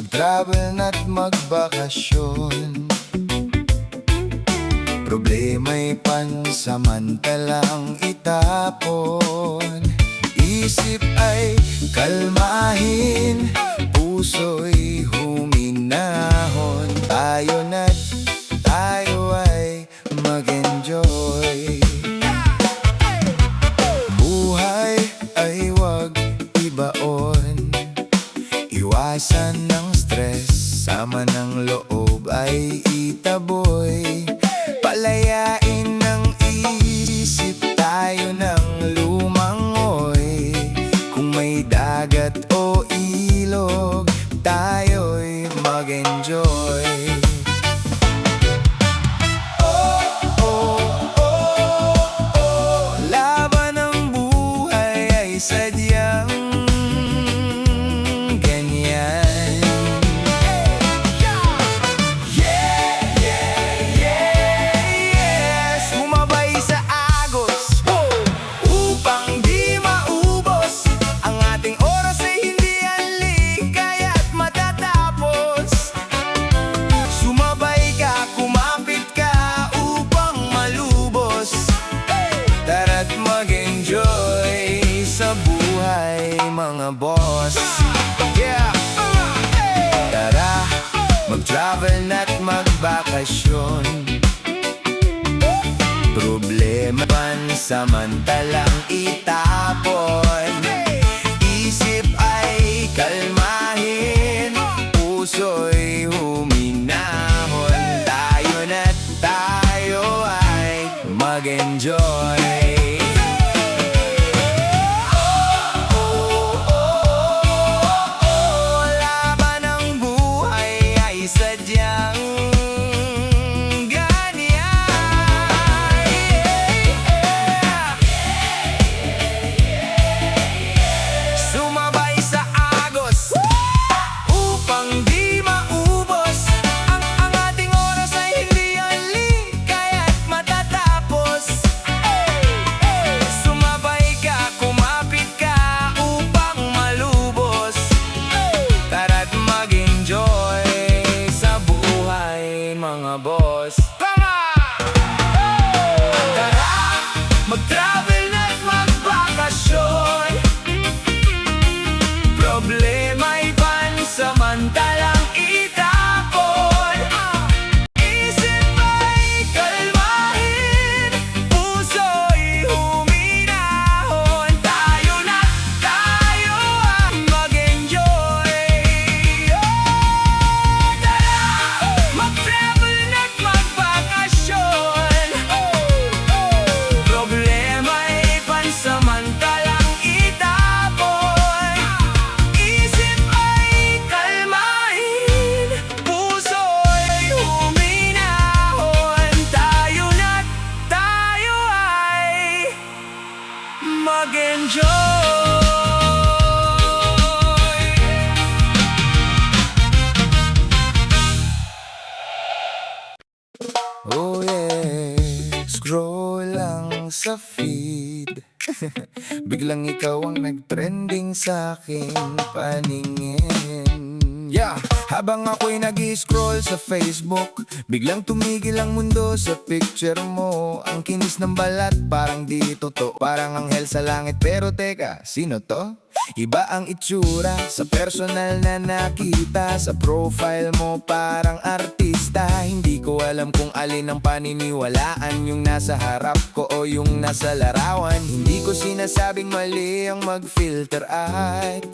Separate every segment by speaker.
Speaker 1: mag-travel na't magbakasyon. Problema'y pansamantalang itapon. Isip ay kalmahin, puso'y huminahon. Tayo ay mag-enjoy. Buhay ay wag ibaon, iwasan ng stress, sama ng loob ay itaboy. Palayain ng isip, tayo ng lumangoy. Kung may dagat o ilog, tayo'y mag-enjoy. Laban ng buhay ay sadyang ganyan. Sumabay sa agos upang di maubos. Ang ating oras ay hindi anlig, kaya't matatapos. Sumabay ka, kumapit ka upang malubos. Tara't mag-enjoy sa buhay, mga boss. Yeah! Tara, mag-travel na't magbakasyon. Problema pansamantalang itapon. Isip ay kalmahin, puso'y huminahon. Tayo ay mag-enjoy. Laban ng buhay ay sadyang sumabay sa agos upang di maubos. Ang ating oras ay hindi anlig, kaya't matatapos. Sumabay ka, kumapit ka upang malubos. Tara't mag-enjoy sa buhay, mga boss. Tara, mag-travel na't magbakasyon. Problema'y pansamantalang itapon. Isip ay kalmahin, puso'y huminahon. Tayo ay mag-enjoy. Tara, mag-travel na't magbakasyon. Problema'y pansamantalang itapon. Isip ay kalmahin, puso'y huminahon. Tayo ay mag-enjoy. Oh yeah, scroll lang sa feed. Biglang ikaw ang nag-trending sa aking paningin. Yeah, habang ako'y nag-scroll sa Facebook, biglang tumigil ang mundo sa picture mo. Ang kinis ng balat, parang di totoo. Parang anghel sa langit, pero teka, sino to? Iba ang itsura sa personal na nakita. Sa profile mo parang artista. Hindi ko alam kung alin ang paniniwalaan, yung nasa harap ko o yung nasa larawan. Hindi ko sinasabing mali ang mag-filter at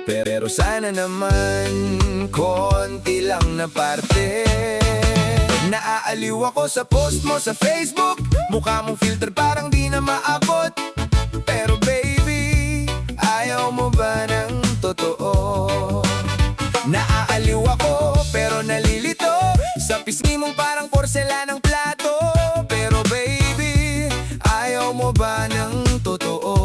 Speaker 1: pero sana naman konti lang na parte. Naaaliw ako sa post mo sa Facebook. Mukha mong filter parang di na maabot. Pero baby, ayaw mo ba ng totoo? Naaaliw ako pero nalilito sa pisngi mong parang porselanang plato. Pero baby, ayaw mo ba ng totoo?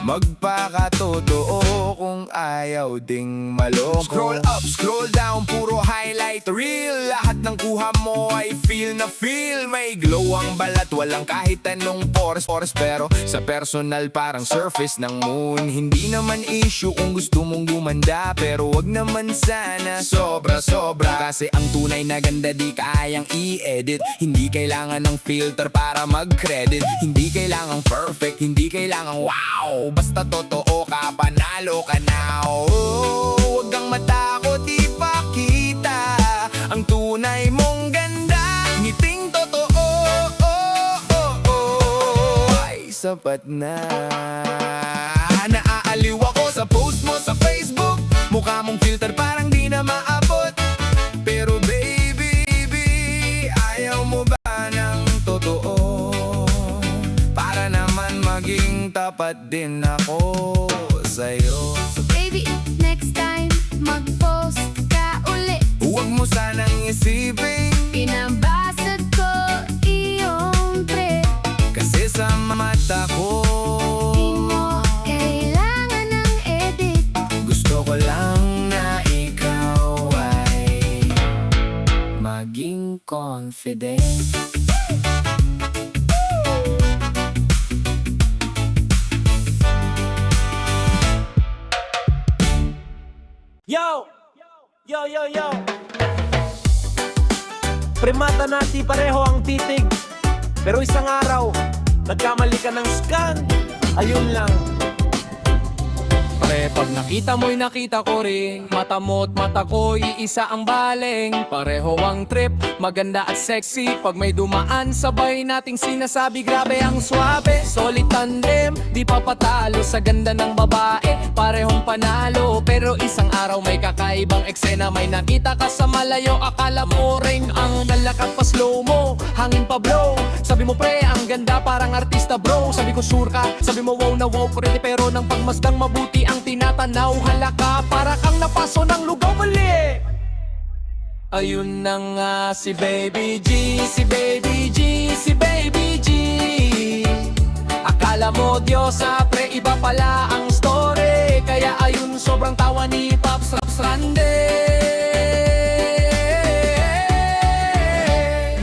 Speaker 1: Magpakatotoo kung ayaw ayaw ding maloko. Scroll up, scroll down, puro highlight reel. Lahat ng kuha mo ay feel na feel. May glow ang balat, walang kahit anong pores. Pero sa personal parang surface ng moon. Hindi naman issue kung gusto mong gumanda, pero wag naman sana sobra-sobra. Kasi ang tunay na ganda di kayang i-edit. Hindi kailangan ng filter para mag-credit. Hindi kailangan perfect, hindi kailangan wow. Basta totoo ka, panalo ka na. Huwag kang matakot ipakita ang tunay mong ganda. Ngiting totoo ay sapat na. Naaaliw ako sa post mo sa Facebook. Mukha mong filter parang di na maabot. Pero baby, ayaw mo ba ng totoo? Para naman maging tapat din ako sa'yo.
Speaker 2: So baby, next time mag-post ka uli.
Speaker 1: Huwag mo sanang isipin
Speaker 2: Pinabasag ko iyong trip.
Speaker 1: kasi sa mata ko
Speaker 2: Di mo kailangan ng edit.
Speaker 1: gusto ko lang na ikaw ay maging confident.
Speaker 3: Yo! Yo, yo, yo! Primata nati pareho ang titig. Pero isang araw, nagkamali ka ng scan. Ayun lang.
Speaker 4: Pre, pag nakita mo'y nakita ko rin. Mata mo't mata ko, iisa ang baling. Pareho ang trip, maganda at sexy. Pag may dumaan, sabay nating sinasabi. Grabe ang swabe, solid tandem. Di pa patalo sa ganda ng babae. Parehong panalo, pero isang araw may kakaibang eksena. May nakita ka sa malayo, akala mo ring ang nalakad pa slow mo. Hangin pa blow, sabi mo pre, ang ganda parang artista bro. Sabi ko sure ka, sabi mo wow na wow pretty. Pero nang pagmasdang mabuti ang tinatanaw, halaka para kang napaso ng lugaw mali. Ayun na nga si Baby G, si Baby G, si Baby G. Akala mo Diyosa, pre iba pala ang story. Kaya ayun sobrang tawa ni Pops Raps Rande.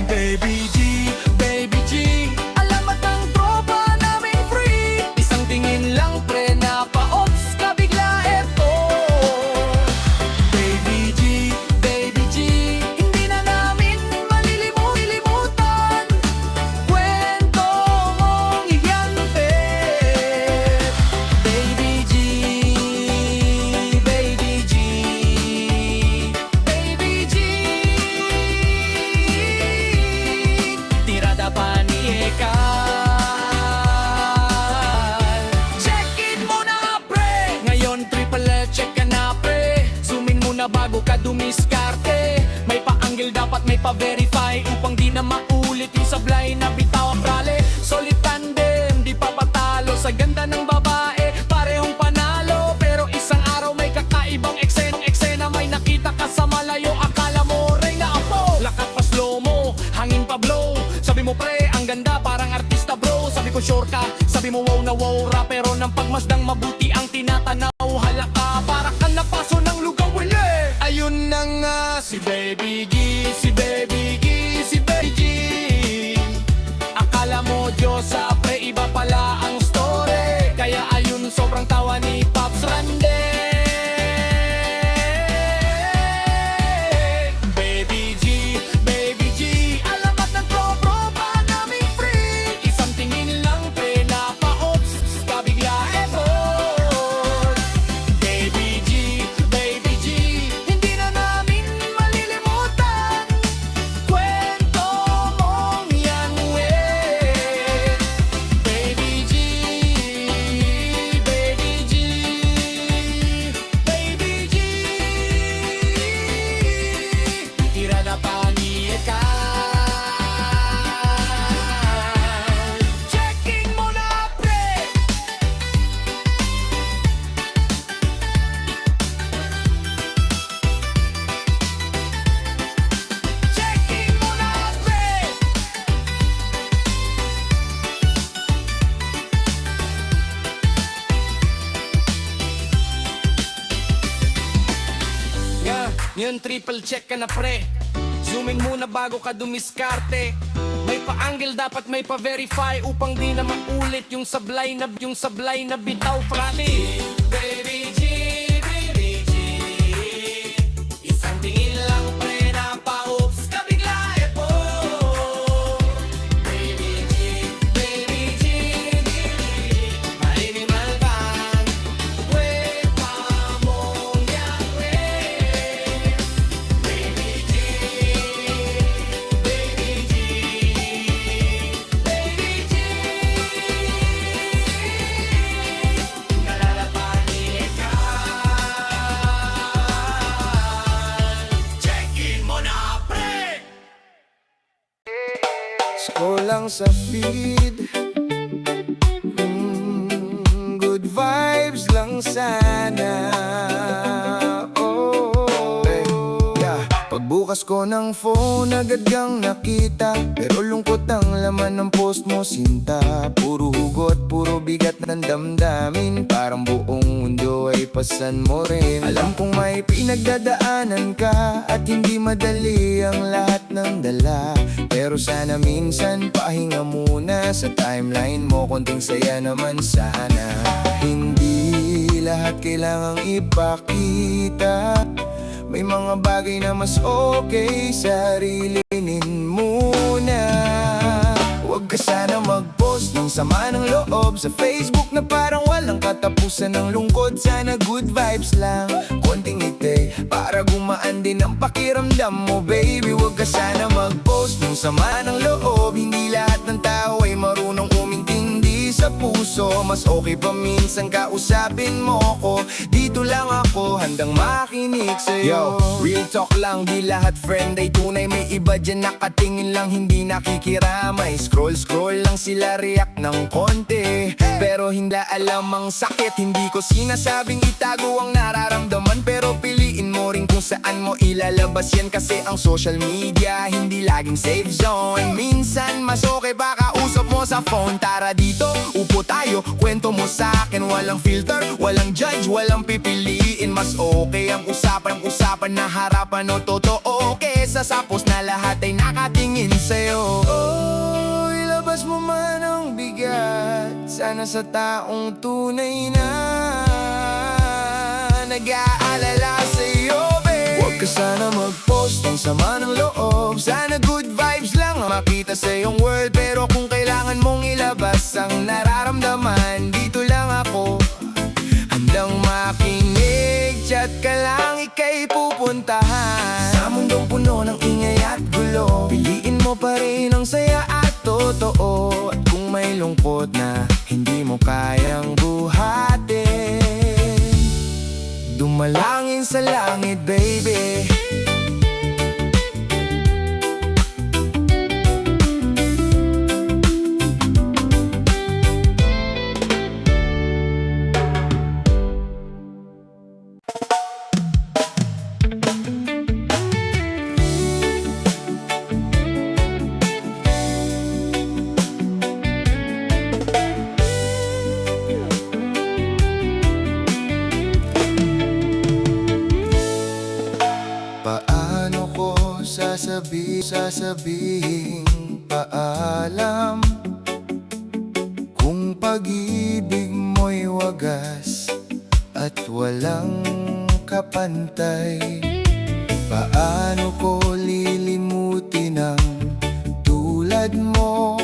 Speaker 4: Baby G, Baby G, alamat ng tropa namin free. Isang tingin lang pre na pa-ops ka bigla eto. Baby G, Baby G, hindi na namin malilimutan kwento mong hiyante. Baby G, Baby G, Baby G. Tirada panikal. Check it muna pre, ngayon triple check ka na pre. Zoom in muna bago ka dumiskarte. May pa-angle dapat may pa-verify upang di na maulit yung sablay na bitaw ang rally. Solid tandem, di pa patalo sa ganda ng babae. Parehong panalo, pero isang araw may kakaibang eksena. May nakita ka sa malayo, akala mo rin na apo. Lakat pa slow mo, hangin pa blow. Sabi mo pre, ang ganda parang artista bro. Sabi ko sure ka, sabi mo wow na wow ra. Pero nang pagmasdang mabuti ang tinatanaw, halaka para kang napaso ng lugaw uli. Ayun na nga si Baby G, si Baby G, si Baby G. Akala mo Diyosa, pre iba pala ang story. Kaya ayun sobrang tawa ni Pops Rande. Baby G, Baby G, alamat ng tropa namin free. Isang tingin lang pre na pa-ops ka bigla eto. Ngayon triple check ka na pre. Zooming muna bago ka dumiskarte. May pa-angle dapat may pa-verify upang di na maulit yung sablay na bitaw frate. Baby G, baby G, isang tingin lang pre na pa-oops ka bigla po. Baby G, baby G, minimal bang way pa mong yari. Baby G, baby G, baby G, nalalapanin ka. Check-in mo na pre.
Speaker 1: Scroll lang sa feed, good vibes lang sana. Oh, yeah. Pagbukas ko ng phone, agad kang nakita, pero lungkot ang laman ng post mo, sinta. Puro hugot, puro bigat ng damdamin, parang buong mundo ay pasan mo rin. Alam kong may pinagdadaanan ka at hindi madali ang lahat ng dala, pero sana minsan pahinga muna sa timeline mo, konting saya naman sana. Hindi lahat kailangang ipakita, may mga bagay na mas okay, sarilinin muna. Huwag ka sana mag-post ng sama ng loob sa Facebook na parang walang katapusan ng lungkot. Sana good vibes lang, konting ngiti para gumaan din ang pakiramdam mo, baby. Huwag ka sana mag-post ng sama ng loob, hindi lahat ng tao ay marunong umintindi sa puso. Mas okay pa minsan kausapin mo ko, dito lang ako handang makinig sa'yo. Yo, real talk lang, di lahat friend ay tunay. May iba dyan nakatingin lang, hindi nakikiramay. Scroll lang sila, react ng konti, pero hindi alam ang sakit. Hindi ko sinasabing itago ang nararamdaman, pero piliin mo rin kung saan mo ilalabas yan. Kasi ang social media hindi laging safe zone. Minsan mas okay pa kausap mo sa phone. Tara dito, upo tayo, kwento mo sa akin. Walang filter, walang judge, walang pipiliin. Mas okay ang usapan na harapan o totoo, kesa sa post na lahat ay nakatingin sa'yo. Oh, ilabas mo man ang bigat, sana sa taong tunay na nag-aalala sa'yo, babe. Huwag ka sana mag-post ng sama ng loob, sana good vibes lang ang makita sa iyong world. Pero kung kailangan mong ilabas ang nararamdaman, dito lang ako handang makinig. Chat ka lang, ika'y pupuntahan sa mundong puno ng ingay at gulo. Piliin mo pa rin ang saya at totoo. At kung may lungkot na hindi mo kayang buhatin, dumalangin sa langit, baby. Paano ko sasabihin paalam kung pag-ibig mo'y wagas at walang kapantay? Paano ko lilimutin ang tulad mo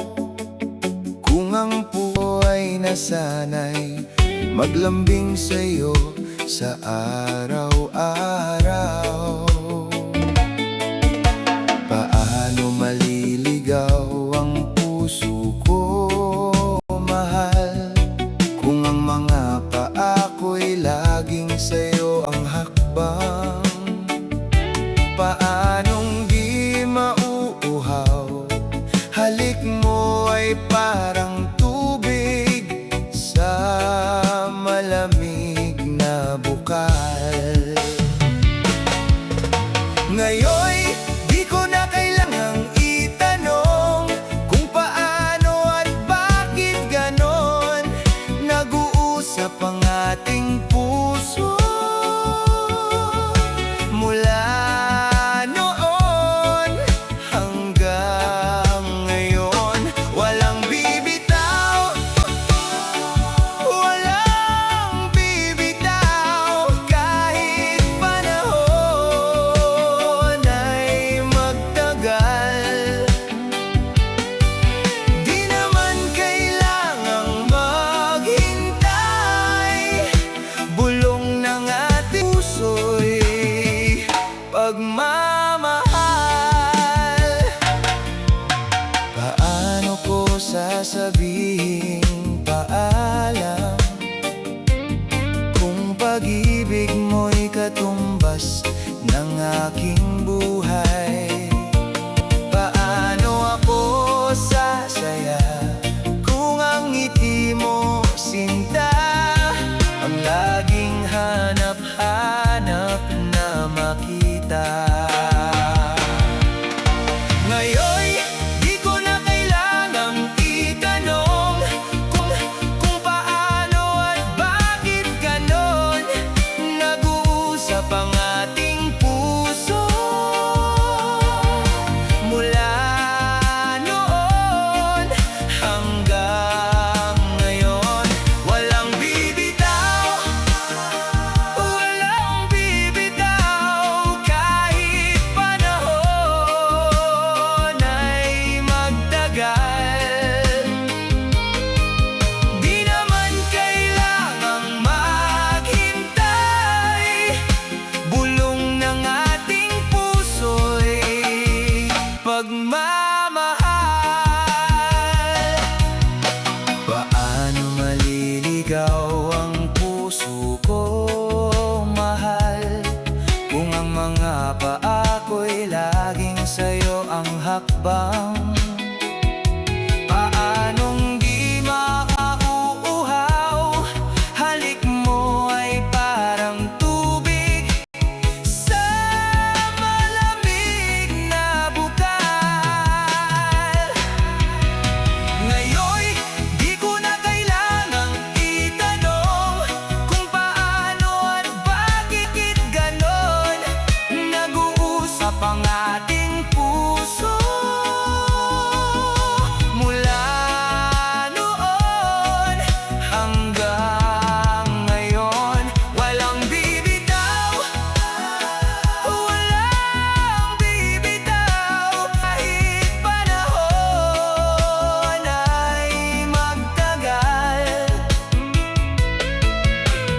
Speaker 1: kung ang puso ay nasanay maglambing sa'yo sa araw-araw? Paano maliligaw ang puso ko, mahal, kung ang mga paa ko'y laging sa'yo ang hakbang? Paanong di mauuhaw, halik mo ay parang tubig sa malamig na bukal. Ngayon di ko na kailangang itanong kung paano at bakit ganon. Nag-uusap ang ating puso. pag-ibig mo'y katumbas ng aking buhay. Paano ako sasaya kung ang ngiti mo, sinta, ang laging hanap-hanap na makita. Ngayon, di ko na kailangang itanong kung paano at bakit ganon. Nag-uusap ang ating puso mula noon hanggang ngayon. Walang bibitaw, walang bibitaw, kahit panahon ay magtagal. Di naman kailangang maghintay, bulong ng ating puso'y pagmamahal. Paano maliligaw ang puso ko, mahal, kung ang mga paa ko'y laging sa'yo ang hakbang? Paanong di makauuhaw, halik mo ay parang tubig sa malamig na bukal. Ngayon, di ko na kailangang itanong kung paano at bakit ganon. Nag-uusap ang ating puso mula noon hanggang ngayon. Walang bibitaw, walang bibitaw, kahit panahon ay magtagal.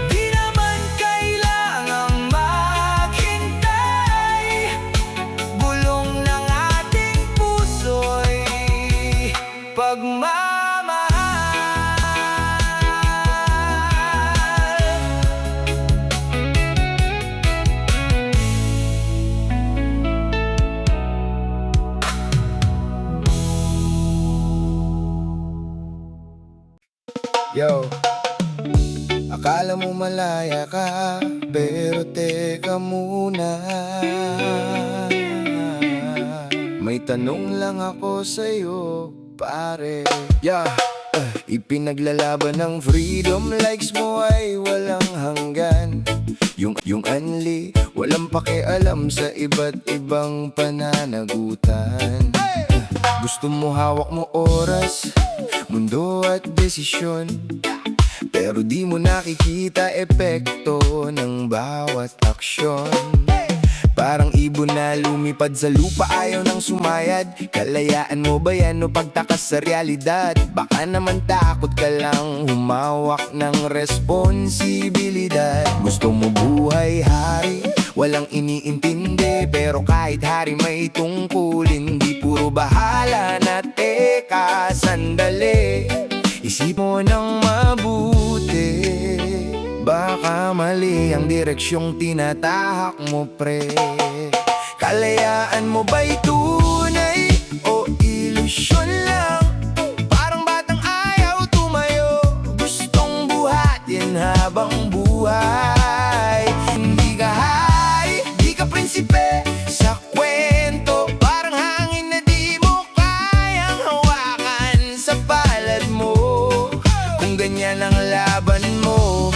Speaker 1: Di naman kailangang maghintay, bulong ng ating puso'y pagmamahal. Yo, akala mo malaya ka, pero teka muna. May tanong lang ako sa'yo, pare. Ipinaglalaban ng freedom, likes mo ay walang hanggan. Yung anli, walang pakialam sa iba't ibang pananagutan. Gusto mo hawak mo oras, mundo at desisyon, pero di mo nakikita epekto ng bawat aksyon. Parang ibon na lumipad sa lupa, ayaw nang sumayad. Kalayaan mo ba yan o pagtakas sa realidad? Baka naman takot ka lang humawak ng responsibilidad. Gusto mo buhay hari, walang iniintindi, pero kahit hari may tungkulin. Di puro bahala na teka, sandali, isip mo ng mabuti. Baka mali ang direksyong tinatahak mo, pre. Kalayaan mo ba'y tunay o ilusyon lang? Parang batang ayaw tumayo, gustong buhatin habang buhay. Hindi ka hari, di ka prinsipe sa kwento, parang hangin na di mo kayang hawakan sa palad mo. Kung ganyan ang laban mo,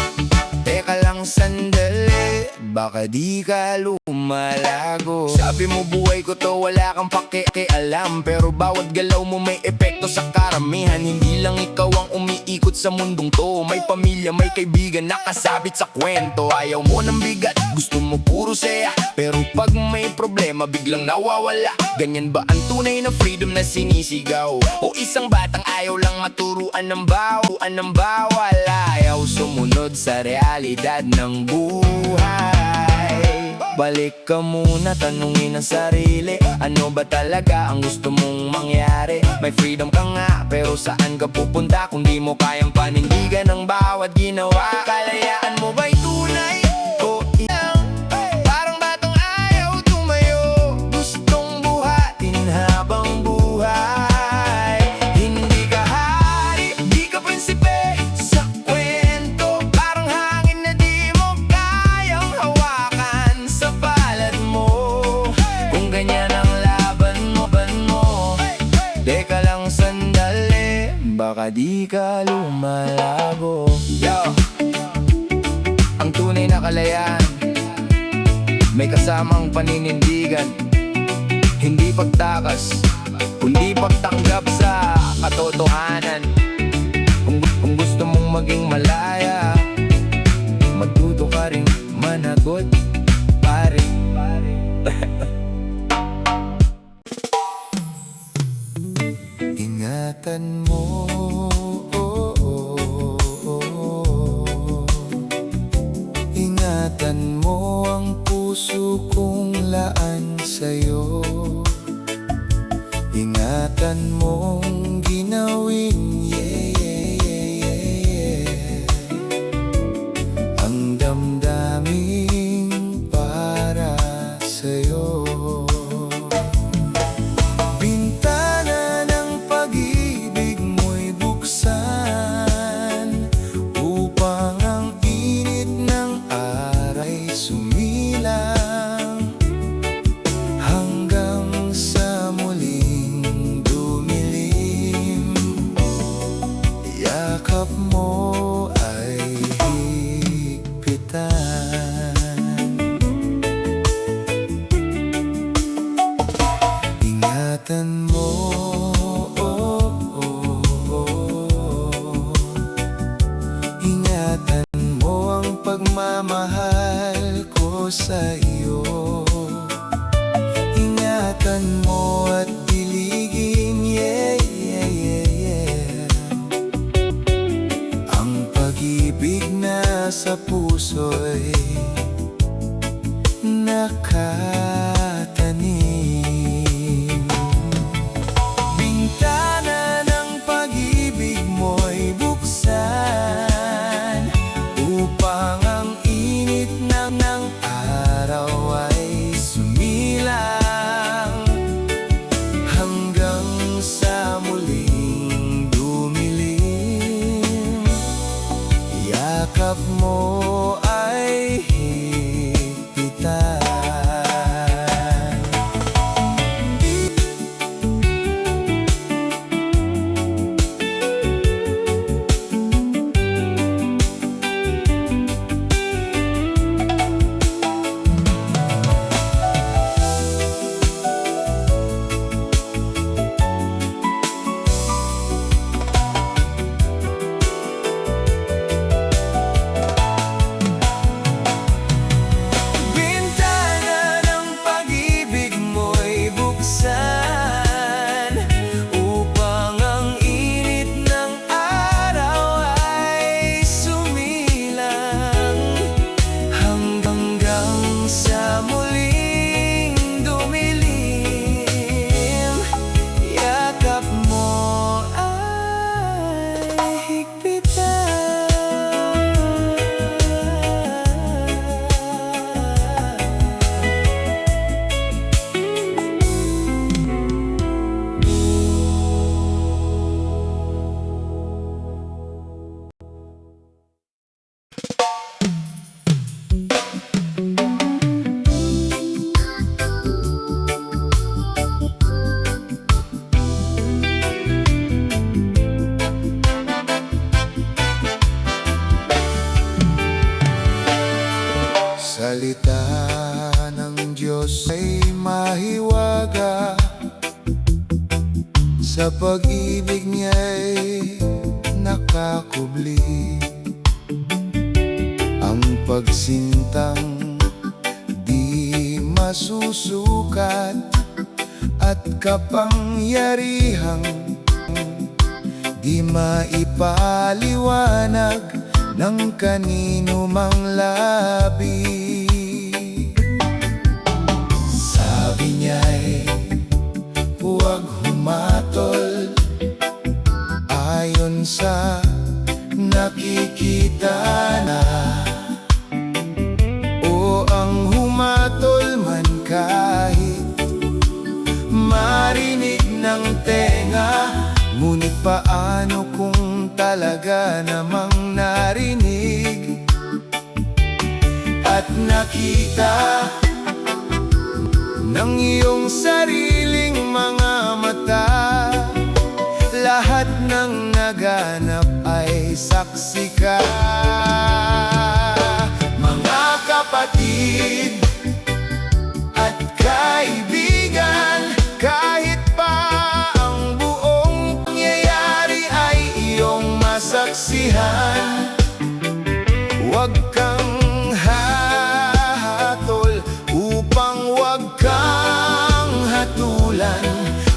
Speaker 1: teka lang sandali, baka di ka lumalago. Sabi mo buhay ko to, wala kang pakialam, pero bawat galaw mo may epekto sa karamihan. Hindi lang ikaw ang umiikot sa mundong to, may pamilya, may kaibigan nakasabit sa kwento. Ayaw mo ng bigat, gusto mo puro saya, pero pag may problema biglang nawawala. Ganyan ba ang tunay na freedom na sinisigaw? O isang batang ayaw lang maturuan ng bawal, ayaw sumunod sa realidad ng buhay. Balik ka muna, tanungin ang sarili, ano ba talaga ang gusto mong mangyari? May freedom ka nga, pero saan ka pupunta kung di mo kayang panindigan ng bawat ginawa? Kalayaan mo ba'y tunay baka di ka lumalago. Yo! Ang tunay na kalayaan may kasamang paninindigan, hindi pagtakas, kundi pagtanggap sa katotohanan. Kung gusto mong maging malaya, matuto ka rin managot, pare. Ingatan mo, ingatan mo ang puso kong laan sa'yo. Ingatan mong ginawin, yeah, yeah, yeah, yeah, ang damdaming para sa'yo. Bintana ng pag-ibig mo'y buksan upang ang init ng aray sumilang hanggang sa muling dumilim. Yakap mo ay higpitan. Ingatan mo, ingatan mo ang pagmamahal ko sa iyo. Ingatan mo at diligin, yeah, yeah, yeah, yeah, ang pag-ibig na sa puso'y nakatanim. Bintana ng pag-ibig mo'y buksan upang ang init ng araw ay sumilang hanggang sa muling dumilim. Yakap mo ay higpitan. Bintana ng pag-ibig mo'y buksan upang ang init ng araw ay sumilang hanggang sa muling dumilim. Yakap mo ay salita ng Diyos ay mahiwaga, sa pag-ibig niya'y nakakubli. Ang pagsintang di masusukat at kapangyarihang di maipaliwanag ng kanino mang labi. Sabi niya'y huwag humatol ayon sa nakikita na, o ang humatol man kahit marinig ng tenga. Ngunit paano kung talaga namang narinig at nakita ng iyong sariling mga mata lahat ng nagaganap saksi ka. Mga kapatid at kaibigan, kahit pa ang buong pangyayari ay iyong masaksihan, huwag kang hahatol upang huwag kang hatulan.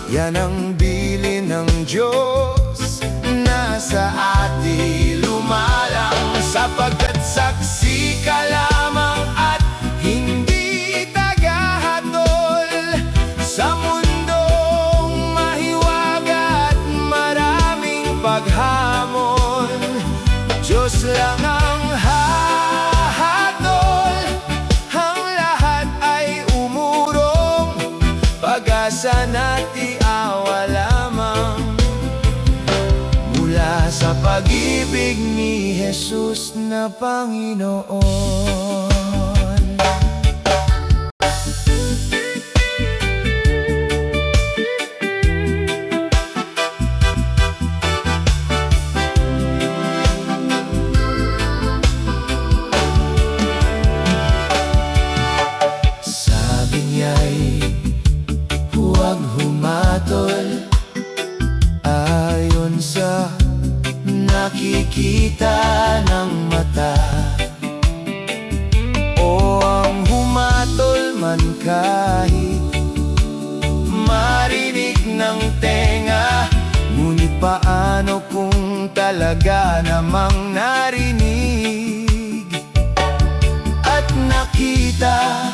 Speaker 1: Yan ang bilin ng Diyos na sa atin lumalang, sapagkat saksi ka lamang at hindi tagahatol sa mundong mahiwaga at maraming paghamon. Diyos lang ang hahatol, ang lahat ay umurong, pag-asa natin awa lamang mula sa pag-ibig ni Jesus na Panginoon. Sabi niya'y huwag humatol ayon sa nakikita ng mata, o ang humatol man kahit marinig ng tenga. Ngunit paano kung talaga namang narinig at nakita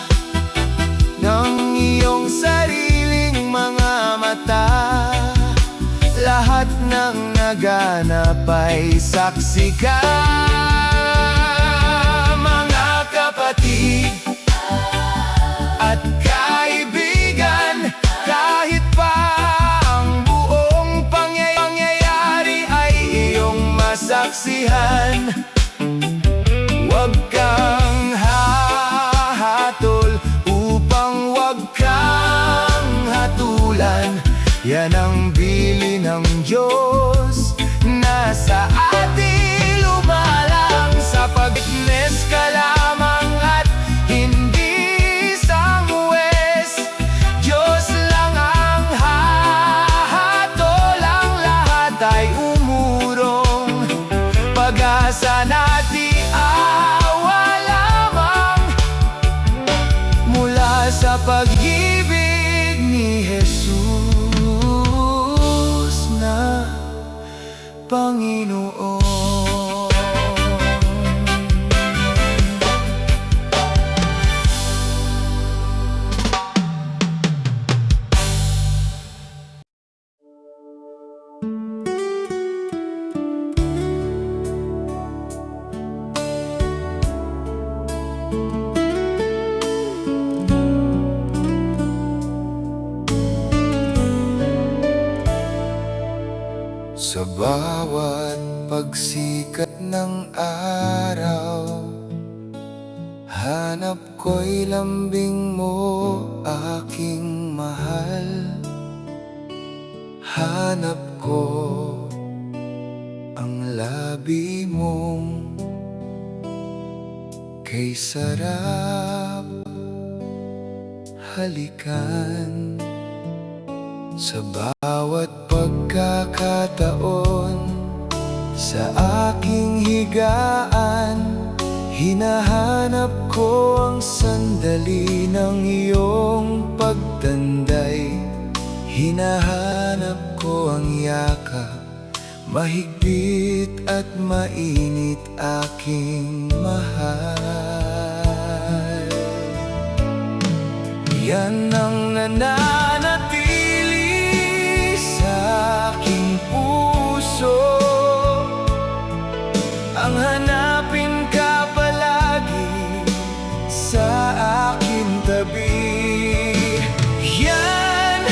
Speaker 1: ng iyong sariling mga mata? Lahat ng naganap ay saksi ka. Mga kapatid at kaibigan, kahit pa ang buong pangyayari ay iyong masaksihan, huwag kang hahatol upang huwag kang hatulan. Yan ang bilin ng Diyos na sa atin lumalang, sa pag-witness ka lamang at hindi sangwes. Diyos lang ang hahatol, ang lahat ay umurong, pag-asa natin awa lamang mula sa pag-ibig ni Jesus na Panginoon. Sa bawat pagsikat ng araw, hanap ko'y lambing mo, aking mahal. Hanap ko ang labi mong kay sarap halikan. Sa bawat pagkakataon, sa aking higaan, hinahanap ko ang sandali ng iyong pagtanday. Hinahanap ko ang yakap, mahigpit at mainit, aking mahal. Yan ang nananatili sa aking puso, ang hanapin ka palagi sa aking tabi. Yan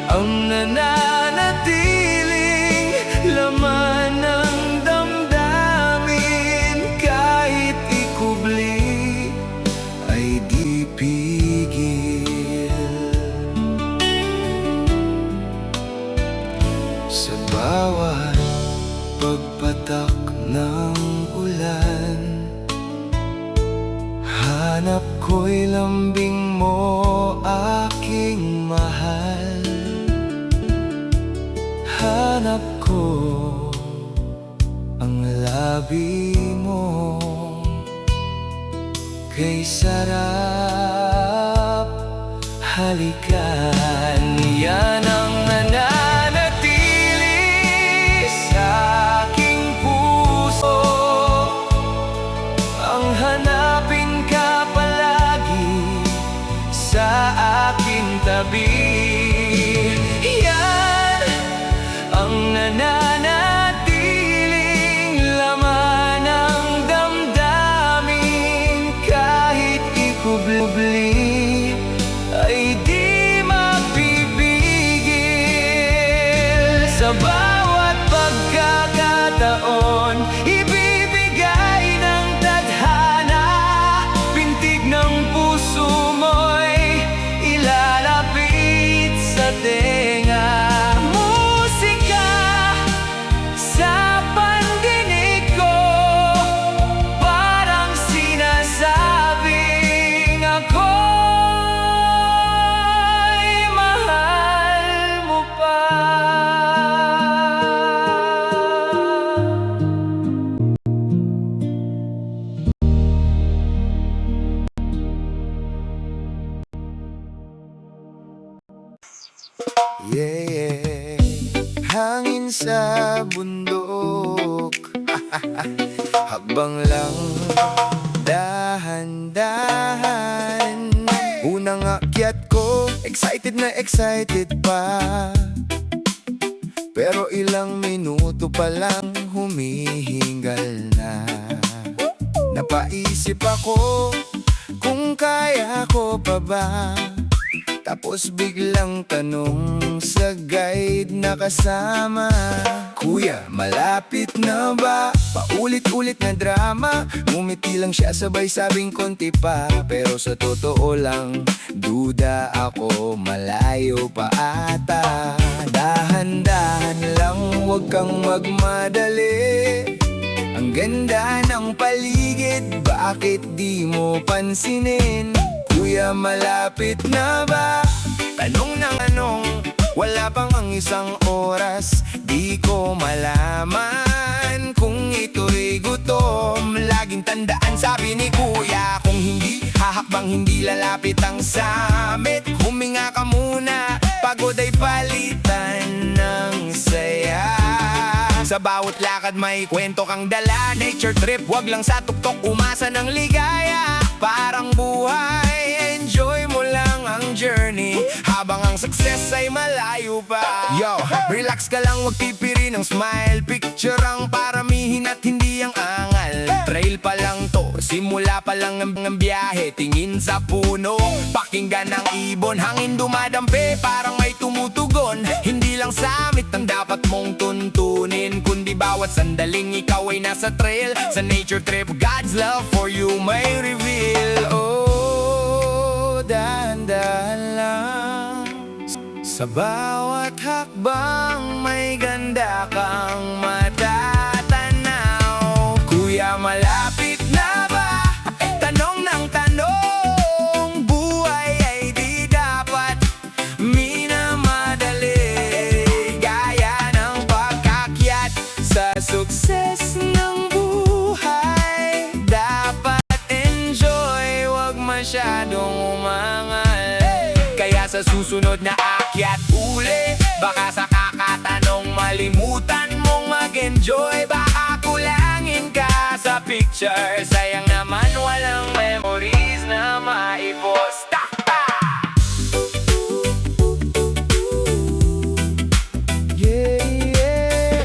Speaker 1: ang nananatiling laman ng damdamin, kahit ikubli ay di pigil. Hanap ko'y lambing mo, aking mahal. Hanap ko ang labi mo, kay sarap halikan. Yan ang nananatili sa aking puso, ang hanapin ka palagi sa aking tabi. Yan ang nananatiling laman ng damdamin, kahit ikubli ay di mapipigil. Sa bawat pagkakataon, ibibigay ng tadhana, pintig ng puso mo'y ilalapit sa tenga. Musika sa pandinig ko, parang sinasabing ako'y mahal mo pa. Yeah, hangin sa bundok, habang lang dahan-dahan. Unang akyat ko, excited na excited pa, pero ilang minuto pa lang humihingal na. Napaisip ako kung kaya ko pa ba, tapos biglang tanong sa guide na kasama, Kuya, malapit na ba? Paulit-ulit na drama, ngumiti lang siya sabay sabing konti pa. Pero sa totoo lang, duda ako, malayo pa ata. Dahan-dahan lang, huwag kang magmadali, ang ganda ng paligid, bakit di mo pansinin? Kuya, malapit na ba? Tanong ng anong, wala pang ang isang oras. Di ko malaman kung ito'y gutom. Laging tandaan, sabi ni Kuya, kung hindi hahakbang, hindi lalapit ang summit. Huminga ka muna, pagod ay palitan ng saya. Sa bawat lakad may kwento kang dala, nature trip, wag lang sa tuktok umasa ng ligaya. Parang buhay, enjoy mo lang ang journey, habang ang success ay malayo pa. Yo, relax ka lang, wag pipirin ng smile. Picture ang paramihin at hindi ang angal. Trail pa lang to, simula pa lang ang biyahe. Tingin sa puno, pakinggan ang ibon, hangin dumadampi, parang may tumutugon. Hindi lang summit ang dapat mong tuntunin, kundi bawat sandaling ikaw ay nasa trail. Sa nature trip, God's love for you may reveal. Oh, dahan-dahan lang, sa bawat hakbang may ganda kang matatanaw. Kuya, malapit na ba? Tanong ng tanong, buhay ay di dapat minamadali, gaya ng pagkakyat sa sukses ng buhay. Dapat enjoy, wag masyadong umangal. Kaya sa susunod na akyat uli, baka sa kakatanong malimutan mong mag-enjoy. Baka kulangin ka sa picture, sayang naman walang memories na maipost. Yeah, yeah.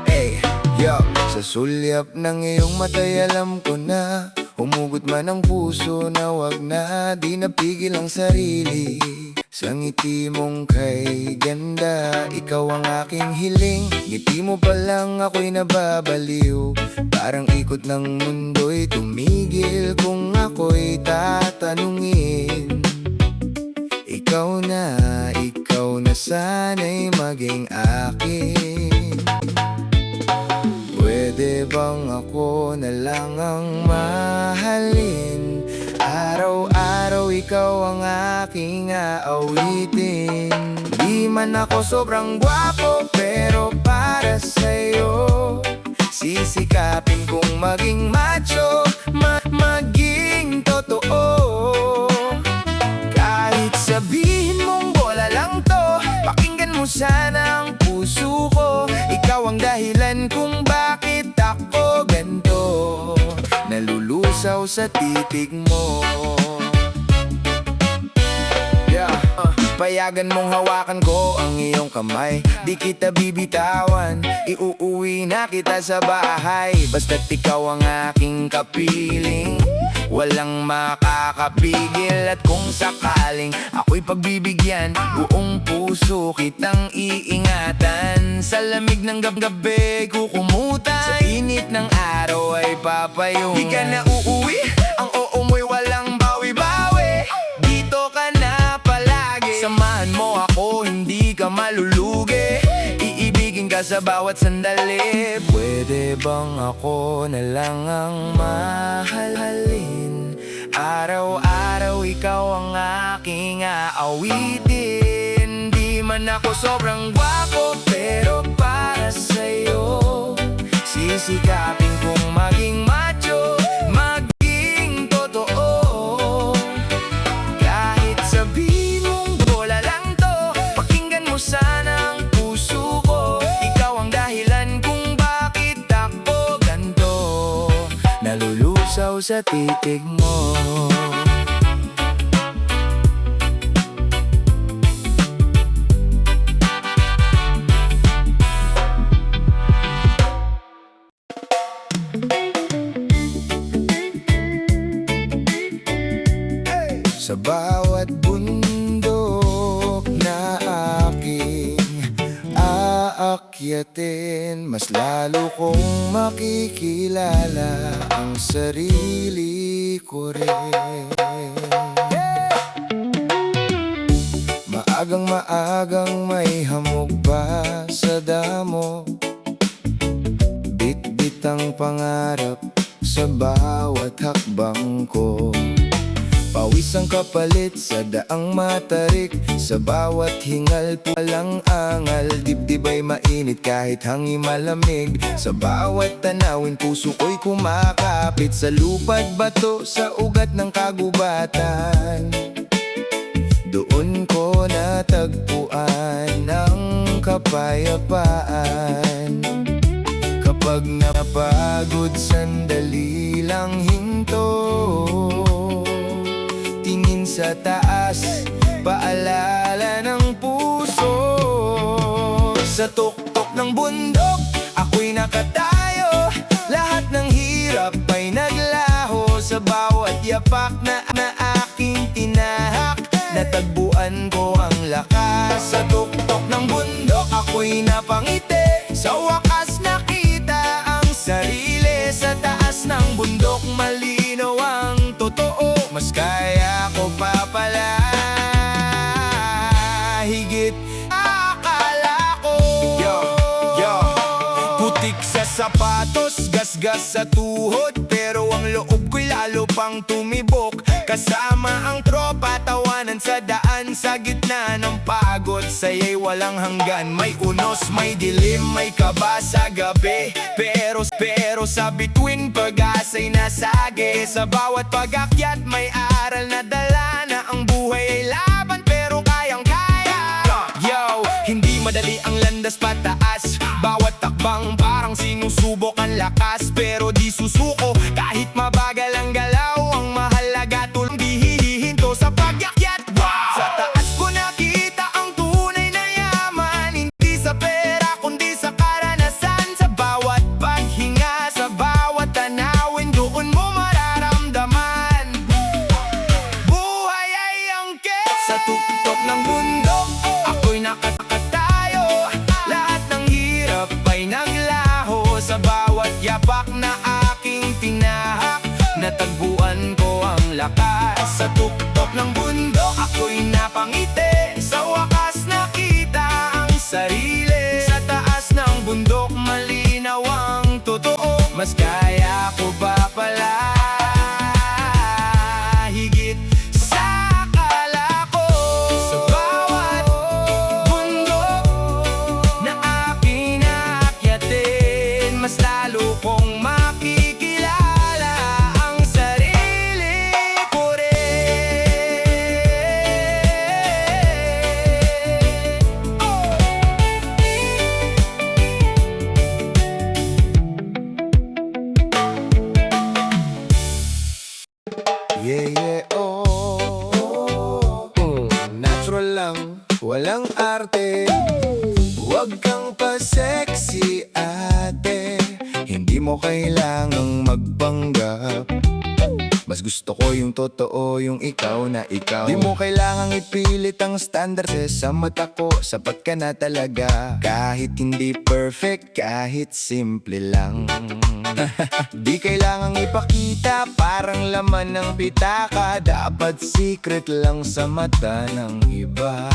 Speaker 1: Hey, yo, sa sulyap ng iyong matay alam ko na, humugot man ang puso na wag na, di napigil ang sarili. Sa ngiti mong kay ganda, ikaw ang aking hiling. Ngiti mo pa lang ako'y nababaliw, parang ikot ng mundo'y tumigil kung ako ako'y tatanungin, ikaw na sana'y maging akin. Pwede bang ako na lang ang mahalin? Araw-araw ikaw ang aking aawitin. Di man ako sobrang gwapo, pero para sa'yo sisikapin kong maging macho, maging totoo. Kahit sabihin mong bola lang to, pakinggan mo sana ang puso ko. Ikaw ang dahilan kung bakit ako ganito, nalulusaw sa titig mo. Payagan mong hawakan ko ang iyong kamay, di kita bibitawan, iuuwi na kita sa bahay. Basta't ikaw ang aking kapiling, walang makakapigil. At kung sakaling ako'y pagbibigyan, buong puso kitang iingatan. Sa lamig ng gabi kukumutan, sa init ng araw ay papayungan. Di ka na uuwi, ang oo mo'y walang bawi-bawi. Dito ka na palagi, samahan mo ako, hindi ka malulugi. Iibigin ka sa bawat sandali. Pwede bang ako na lang ang mahalin? Araw-araw ikaw ang aking aawitin. Di man ako sobrang gwapo, pero para sa'yo sisikapin kong maging macho, maging totoo. Kahit sabihin mong bola lang to, pakinggan mo sana ang puso ko. Ikaw ang dahilan kung bakit ako ganito, nalulusaw sa titig mo. Sa bawat bundok na aking aakyatin, mas lalo kong makikilala ang sarili ko rin. Maagang may hamog pa sa damo, bit-bit ang pangarap sa bawat hakbang ko. Pawis ang kapalit sa daang matarik, sa bawat hingal palang angal. Dibdib ay mainit kahit hangin malamig, sa bawat tanawin puso ko'y kumakapit. Sa lupa't bato, sa ugat ng kagubatan, doon ko natagpuan ang kapayapaan. Kapag napagod, sandali lang hinto, tingin sa taas, paalala ng puso. Sa tuktok ng bundok, ako'y nakatayo, lahat ng hirap ay naglaho. Sa bawat yapak na aking tinahak, natagpuan ko ang lakas. Sa tuktok ng bundok, ako'y napangiti, sa wakas nakita ang sarili. Sa taas ng bundok, malinaw ang totoo, mas kaya ko pa pala higit akala ko. Putik sa sapatos, gasgas sa tuhod, pero ang loob ko'y lalo pang tumibok. Kasama ang tropa, tawanan sa daan, sa gitna ng pagod, saya'y walang hanggan. May unos, may dilim, may kaba sa gabi, pero sa bituin pag-asa'y nasagi. Sa bawat pag-akyat may aral na dala, na ang buhay ay laban pero kayang-kaya. Yo, hindi madali ang landas pataas, bawat takbang parang sinusubok ang lakas. Pero di susuko kahit mabagal ang galaw, ang mahalaga tulong di hihinto sa pag-akyat. Sa taas ko nakita ang tunay na yaman, hindi sa pera kundi sa karanasan. Sa bawat paghinga, sa bawat tanawin, doon mo mararamdaman buhay ay angkin. Sa tuktok ng bundok, ako'y nakatayo, lahat ng hirap ay naglaho. Sa bawat yapak na aking Sa tuktok ng bundok ako'y napangiti. Sa wakas nakita ang sarili. Sa taas ng bundok malinaw ang totoo. Mas kaya ko pa pala higit sa akala ko. Sa bawat bundok na aking aakyatin, mas lalo kong makikilala ang sarili ko rin. Yeah, yeah, oh. Natural lang, walang arte. Huwag kang pa-sexy, ate. Hindi mo kailangang magpanggap. Mas gusto ko yung totoo, yung ikaw na ikaw. Di mo kailangang ipilit ang standard sa mata ko. Sapat ka na talaga. Kahit hindi perfect, kahit simple lang. Di kailangang ipakita, parang laman ng pitaka. Dapat secret lang sa mata ng iba.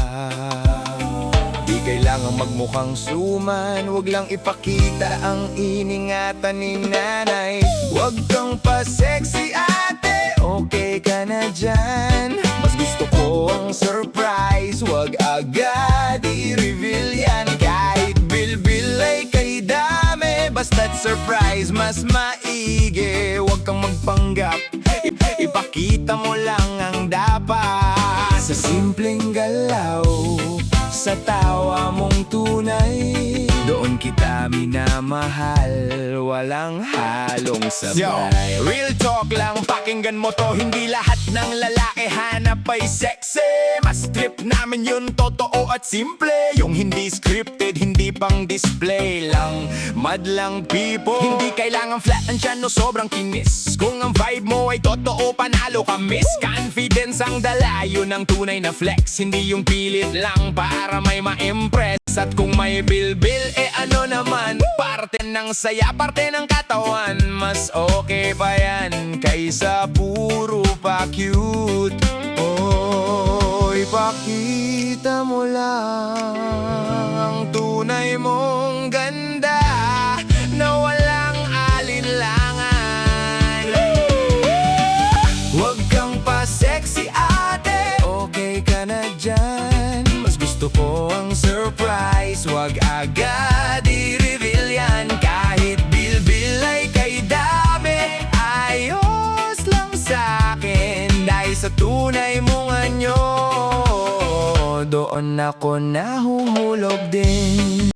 Speaker 1: Di kailangang magmukhang suman, wag lang ipakita ang iningatan ni nanay. Wag kang pa-sexy, ate, okay ka na dyan. Mas gusto ko ang surprise, wag agad i-reveal yan. Kahit bil-bil ay kay dami, basta't surprise mas maigi. Wag kang magpanggap, ipakita mo lang ang dapat. Sa simpleng galaw, sa tawa mong tunay, doon kita minamahal, walang halong sabay. Real talk lang, pakinggan mo to. Hindi lahat ng lalaki hanap ay sexy. Mas trip namin yun, totoo at simple. Yung hindi scripted, hindi pang display lang. Madlang people, hindi kailangan flat ang tiyan o sobrang kinis. Kung ang vibe mo ay totoo, panalo ka miss. Confidence ang dala, yun ang tunay na flex. Hindi yung pilit lang para may ma-impress. At kung may bilbil, ano naman, parte ng saya, parte ng katawan. Mas okay pa yan kaysa puro pa cute. Oh, ipakita mo lang ang tunay mong ganda na walang alinlangan. Huwag kang pa sexy, ate, okay ka na dyan. Mas gusto ko ang surprise, wag agad i-reveal yan. Kahit bil-bil ay kay dami, ayos lang sa'kin. Dahil sa tunay mong anyo, doon ako nahuhulog din.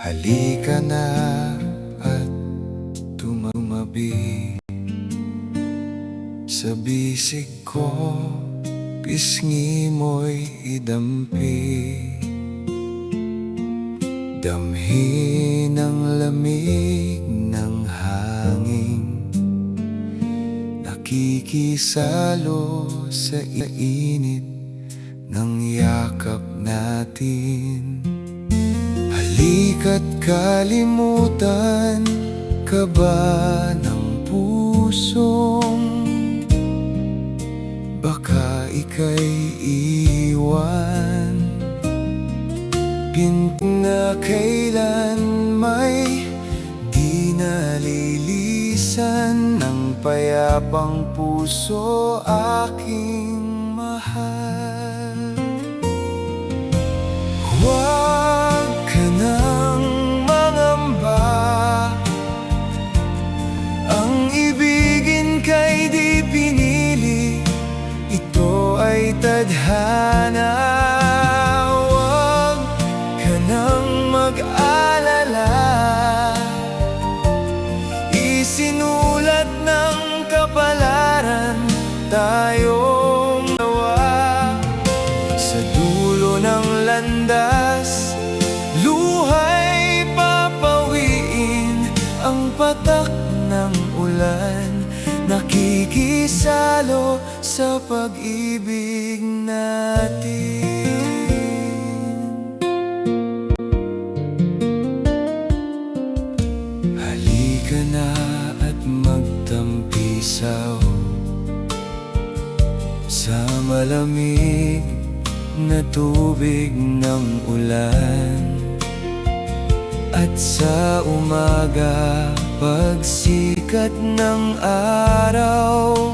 Speaker 1: Halika na at tumabi sa bisig ko, pisngi mo'y idampi. Damhin ang lamig ng hangin, nakikisalo sa init ng yakap natin. Halika't kalimutan ka ba ng pusong baka ika'y iwan? Na kailan may di nalilisan ng payapang puso aking mahal. Huwag ka nang mangamba, ang ibigin ka'y di pinili, ito ay tadhana. Mag-alala, isinulat ng kapalaran tayong nawa. landas. Luhay papawiin ang patak ng ulan, nakikisalo sa pag-ibig natin. Halika na at magtampisaw sa malamig na tubig ng ulan. At sa umaga, pagsikat ng araw,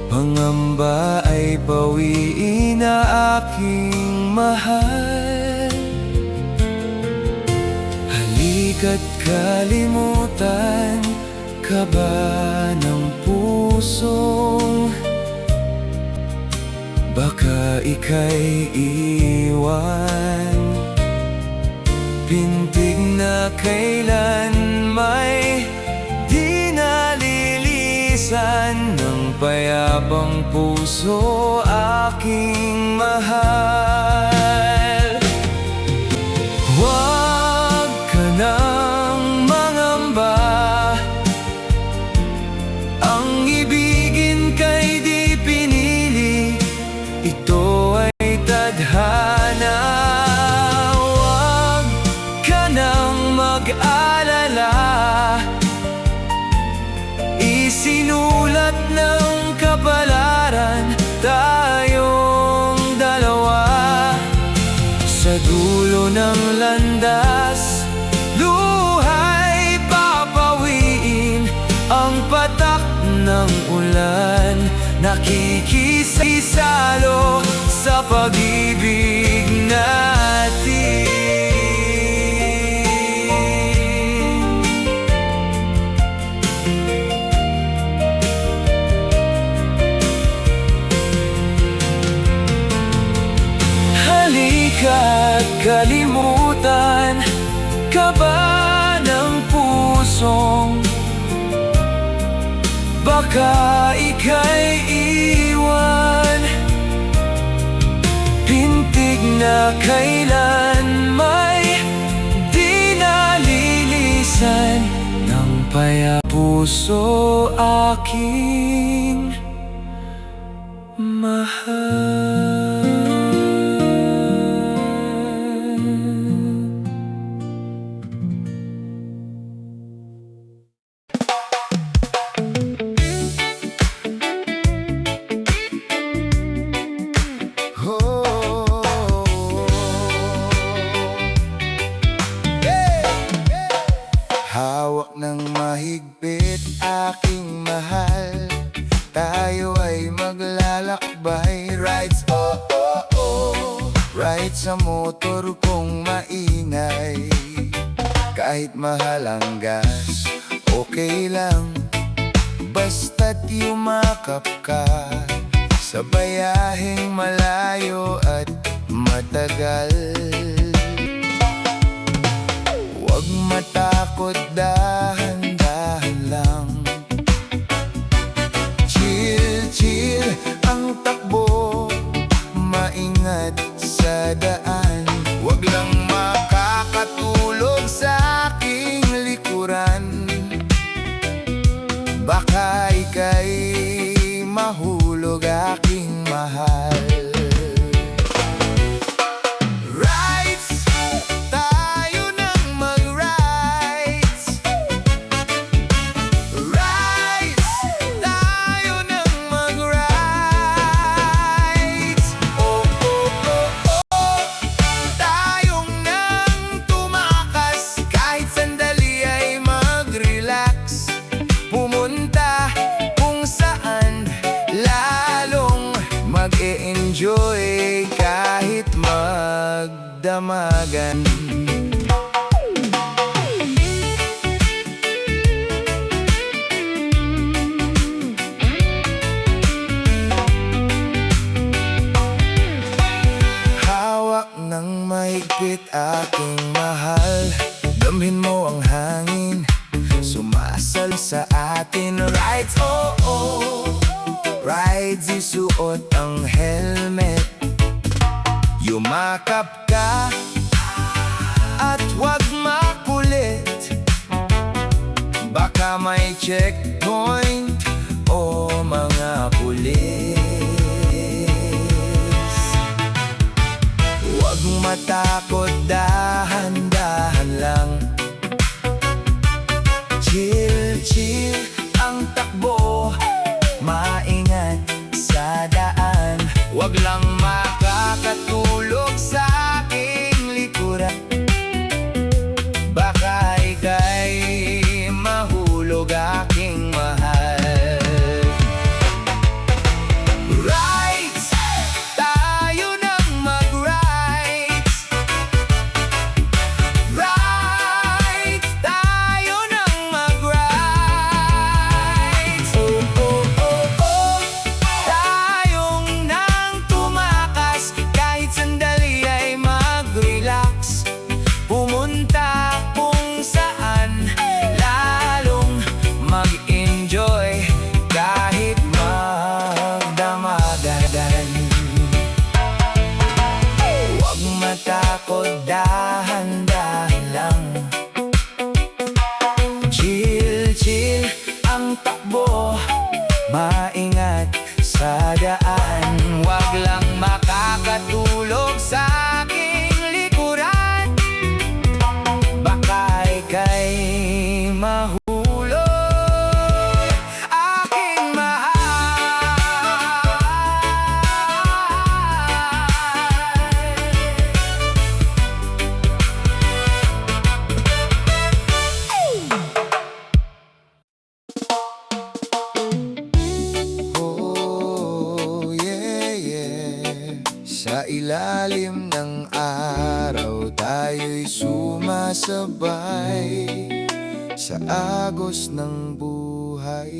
Speaker 1: pangamba ay pawiin na aking mahal. Halika't kalimutan ka ba ng pusong baka ika'y iwan. Pintig na kailan may di nalilisan ng payapang puso aking mahal. Huwag ka nang mangamba, ang ibigin ka'y di pinili, ito ay tadhana. Mag-alala, isinulat ng kapalaran tayong dalawa. Sa dulo ng landas, luhay papawiin ang patak ng ulan, nakikisalo sa pag-ibig natin. Halika't kalimutan ka ba ng pusong baka ika'y iwan. Pintig na kailan may di nalilisan ng payapuso aking mahal. Hawak ng mahigpit aking mahal, tayo ay maglalakbay. Rides, oh, oh, oh. Ride sa motor kong maingay. Kahit mahal ang gas, okay lang, basta't yumakap ka sa bayaheng malayo at matagal. Huwag matakot, dahan-dahan lang. Chill, chill ang takbo, maingat sa daan. Huwag lang makakatulog sa aking likuran, baka ika'y mahulog aking mahal. Mag-e-enjoy kahit magdamagan. Hawak ng mahigpit aking mahal, damhin mo ang hangin, sumasal sa atin. Rides, oh, oh. Rides, isuot ang helmet, Yumakap ka at huwag makulit, baka may checkpoint o mga pulis. Huwag matakot, dahan-dahan lang. Chill, chill ang takbo, maingat sa daan. Huwag lang makakatulog sa aking likuran, baka ika'y mahulog aking mahal. Rights, tayo nang mag-rights. Rights, tayo nang mag-rights. Oh, oh, oh, oh, tayong nang tumakas, kahit sandali ay mag-relax. Pumunta kung saan, lalong mag-enjoy kahit magdamagadan. Huwag matakot, dahan-dahan lang. Chill, chill ang takbo, maingat sa daan. Huwag lang makakatulog sa aking likuran, baka ika'y mahulog aking mahal. Oh, yeah, yeah. Sa ilalim ng araw tayo'y sumasabay sa agos ng buhay.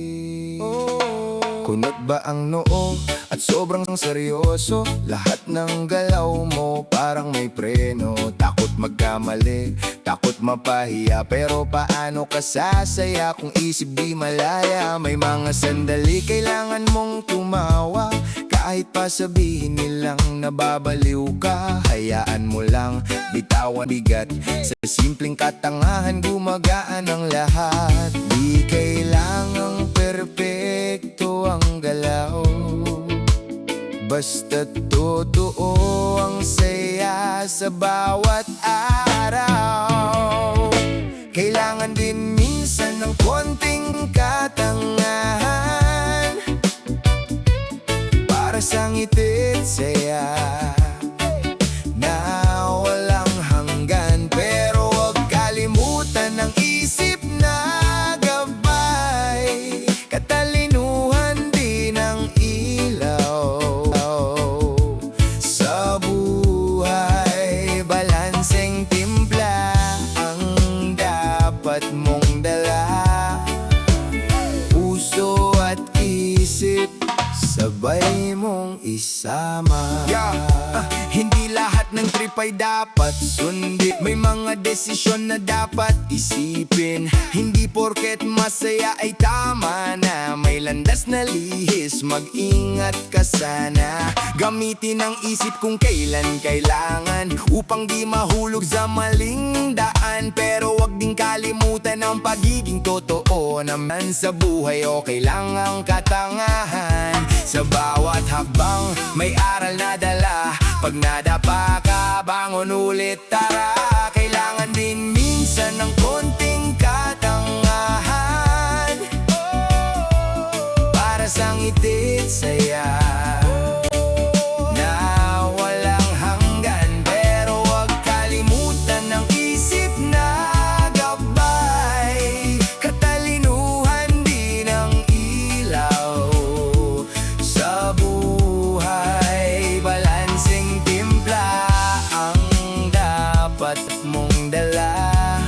Speaker 1: Kunot ba ang noo at sobrang seryoso? Lahat ng galaw mo parang may preno. Takot magkamali, takot mapahiya, pero paano ka sasaya kung isip di malaya? May mga sandali kailangan mong tumawa, kahit pa sabihin nilang nababaliw ka. Hayaan mo lang, bitawan bigat, sa simpleng katangahan gumagaan ang lahat. Di kailangang perpekto ang galaw, basta't totoo ang saya sa bawat araw. Kailangan din minsan ng konting katangahan para sa ngiti't saya na walang hanggan. Pero huwag kalimutan ang isip na gabay, katalinuhan din ang ilaw sa buhay. Balanseng timpla ang dapat mong dala, puso at isip sabay mong isama. Hindi lahat ng trip ay dapat sundin, may mga desisyon na dapat isipin. Hindi porket masaya ay tama na, may landas na lihis, mag-ingat ka sana. Gamitin ang isip kung kailan kailangan, upang di mahulog sa maling daan. Pero wag din kalimutan ang pagiging totoo naman sa buhay. Okay lang ang katangahan, sa bawat hakbang may aral na dala. Pag nadapa ka, bangon ulit, tara. Kailangan din minsan ng konting katangahan para sa ngiti't saya na walang hanggan. Pero huwag kalimutan ang isip na gabay, katalinuhan din ang ilaw sa buhay. Balanseng timpla ang dapat mong dala,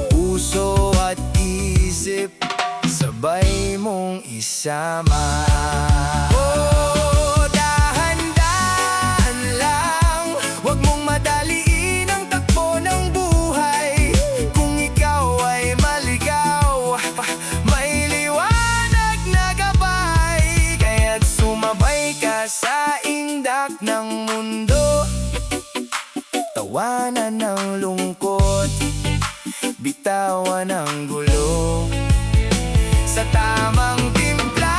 Speaker 1: puso at isip sabay mong isama. Oh, dahan-dahan lang, wag mong madaliin ang takbo ng buhay. Kung ikaw ay maligaw, may liwanag na gabay, kaya't sumabay ka sa indak ng mundo. tawanan ng lungkot, bitawan ang gulo. Sa tamang timpla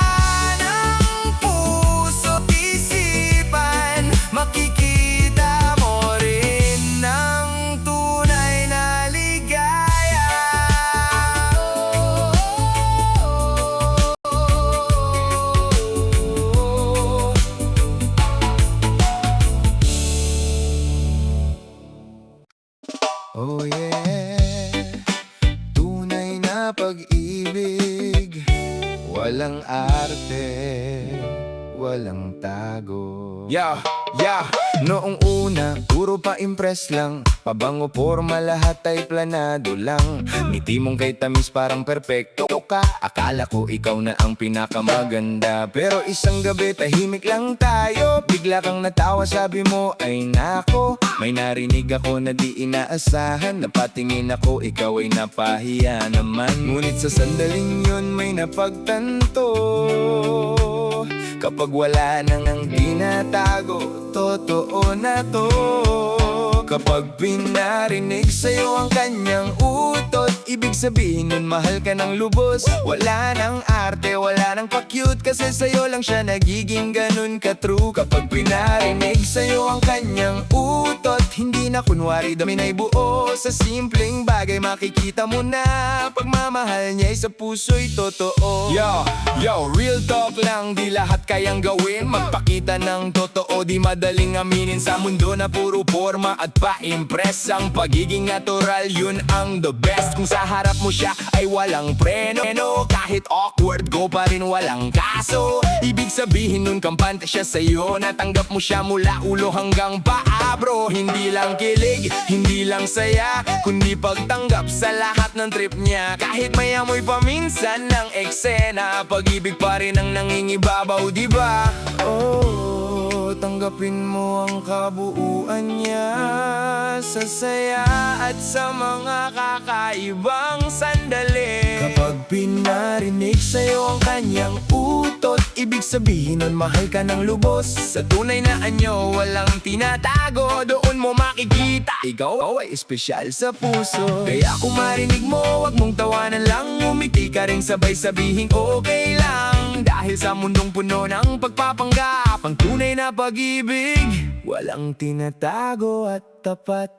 Speaker 1: ng puso't isipan, makikita mo rin ang tunay na ligaya. Oh yeah, tunay na pag-ibig, walang arte, walang tago. Yeah, noong una, puro pa impress lang, pabango forma lahat ay planado lang. Ngiti mong kay tamis parang perpekto ka, akala ko ikaw na ang pinakamaganda. Pero isang gabi tahimik lang tayo, bigla kang natawa, sabi mo ay nako. May narinig ako na di inaasahan, napatingin ako, ikaw ay napahiya naman. Ngunit sa sandaling yun may napagtanto, kapag wala nang ang tinatago, totoo na to. Kapag pinarinig sa'yo ang kanyang utot, ibig sabihin nun mahal ka ng lubos. Wala nang arte, wala nang pa-cute, kasi sa'yo lang siya nagiging ganun ka-true. Kapag pinarinig sa'yo ang kanyang utot, hindi na kunwari dami na'y buo. Sa simpleng bagay makikita mo na pagmamahal niya'y sa puso'y totoo. Yo, real talk lang, di lahat kayang gawin. Magpakita ng totoo, di madaling aminin. Sa mundo na puro forma at pa-impress, ang pagiging natural, yun ang the best. Kung sa harap mo siya ay walang preno, kahit awkward, go pa rin walang kaso. Ibig sabihin nun kampante siya sa'yo, natanggap mo siya mula ulo hanggang paa. Bro, hindi lang kilig, hindi lang saya, kundi pagtanggap sa lahat ng trip niya. Kahit may amoy paminsan ng eksena, pag-ibig pa rin ang nangingibabaw, diba? Oh, tanggapin mo ang kabuuan niya, sa saya at sa mga kakaibang sandali. Kapag pinarinig sa'yo ang kanyang utot, ibig sabihin nun mahal ka ng lubos. Sa tunay na anyo, walang tinatago, doon mo makikita ikaw ay espesyal sa puso. Kaya kung marinig mo, wag mong tawanan lang, umiti ka rin sabay sabihin okay lang. Dahil sa mundong puno ng pagpapanggap, ang tunay na pag-ibig, walang tinatago at tapat.